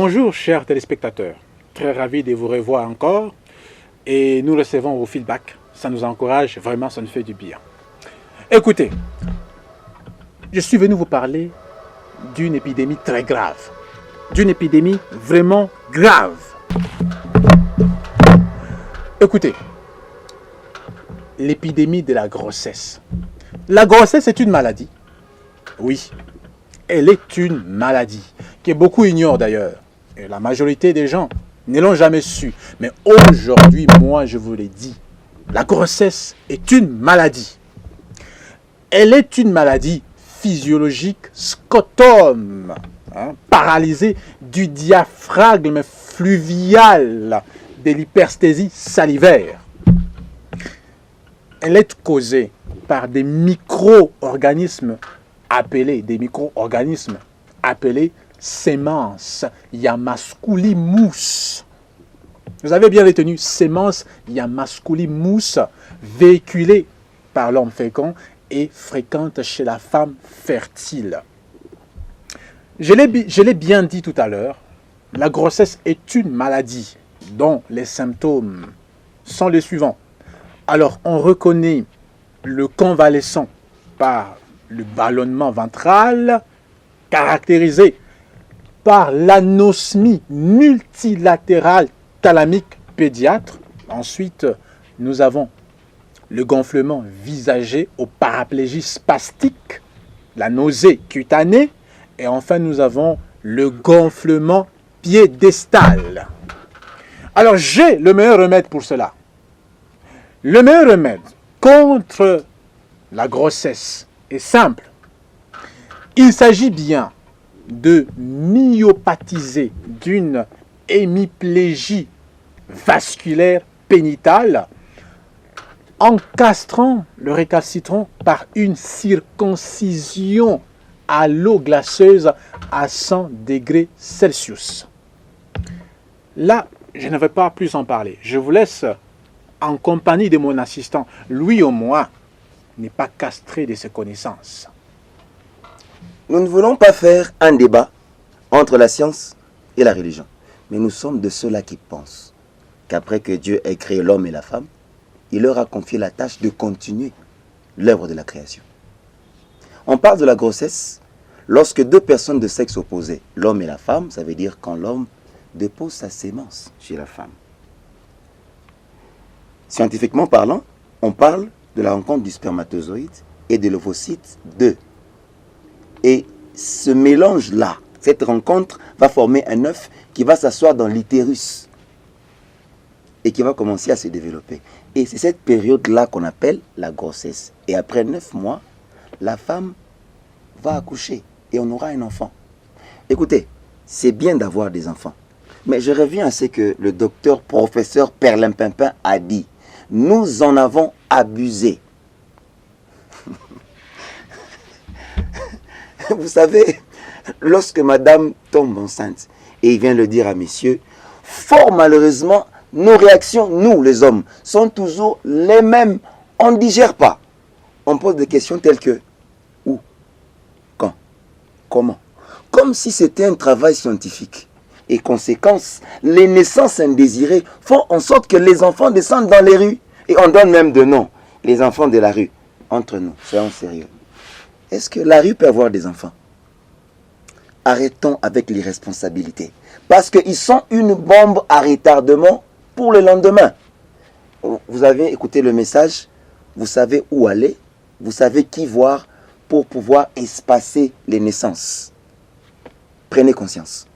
Bonjour chers téléspectateurs, très ravi de vous revoir encore et nous recevons vos feedbacks, ça nous encourage, vraiment ça nous fait du bien. Écoutez, je suis venu vous parler d'une épidémie très grave, d'une épidémie vraiment grave. Écoutez, l'épidémie de la grossesse. La grossesse est une maladie, oui. Elle est une maladie que beaucoup ignorent d'ailleurs. Et la majorité des gens ne l'ont jamais su. Mais aujourd'hui, moi, je vous l'ai dit, la grossesse est une maladie. Elle est une maladie physiologique scotome, paralysée du diaphragme fluvial de l'hypersthésie salivaire. Elle est causée par des micro-organismes appelés sémences Yamasculimus. Vous avez bien retenu, sémences Yamasculimus, véhiculées par l'homme fécond et fréquentes chez la femme fertile. Je l'ai bien dit tout à l'heure, la grossesse est une maladie dont les symptômes sont les suivants. Alors, on reconnaît le convalescent par le ballonnement ventral, caractérisé par l'anosmie multilatérale thalamique pédiatre. Ensuite, nous avons le gonflement visager au paraplégie spastique, la nausée cutanée, et enfin nous avons le gonflement piédestal. Alors, j'ai le meilleur remède pour cela. Le meilleur remède contre la grossesse est simple. Il s'agit bien de myopathiser d'une hémiplégie vasculaire pénitale en castrant le récalcitrant par une circoncision à l'eau glaceuse à 100 degrés Celsius. Là, je ne vais pas plus en parler. Je vous laisse en compagnie de mon assistant. Lui au moins n'est pas castré de ses connaissances. Nous ne voulons pas faire un débat entre la science et la religion. Mais nous sommes de ceux-là qui pensent qu'après que Dieu ait créé l'homme et la femme, il leur a confié la tâche de continuer l'œuvre de la création. On parle de la grossesse lorsque deux personnes de sexe opposé, l'homme et la femme, ça veut dire quand l'homme dépose sa sémence chez la femme. Scientifiquement parlant, on parle de la rencontre du spermatozoïde et de l'ovocyte 2. Et ce mélange-là, cette rencontre va former un œuf qui va s'asseoir dans l'utérus et qui va commencer à se développer. Et c'est cette période-là qu'on appelle la grossesse. Et après 9 mois, la femme va accoucher et on aura un enfant. Écoutez, c'est bien d'avoir des enfants. Mais je reviens à ce que le docteur professeur Perlimpinpin a dit. Nous en avons abusé. Vous savez, lorsque madame tombe enceinte, et il vient le dire à messieurs, fort malheureusement, nos réactions, nous les hommes, sont toujours les mêmes. On ne digère pas. On pose des questions telles que où, quand, comment. Comme si c'était un travail scientifique. Et conséquence, les naissances indésirées font en sorte que les enfants descendent dans les rues. Et on donne même de nom, les enfants de la rue. Entre nous, soyons sérieux. Est-ce que la rue peut avoir des enfants? Arrêtons avec l'irresponsabilité. Parce qu'ils sont une bombe à retardement pour le lendemain. Vous avez écouté le message, vous savez où aller, vous savez qui voir pour pouvoir espacer les naissances. Prenez conscience.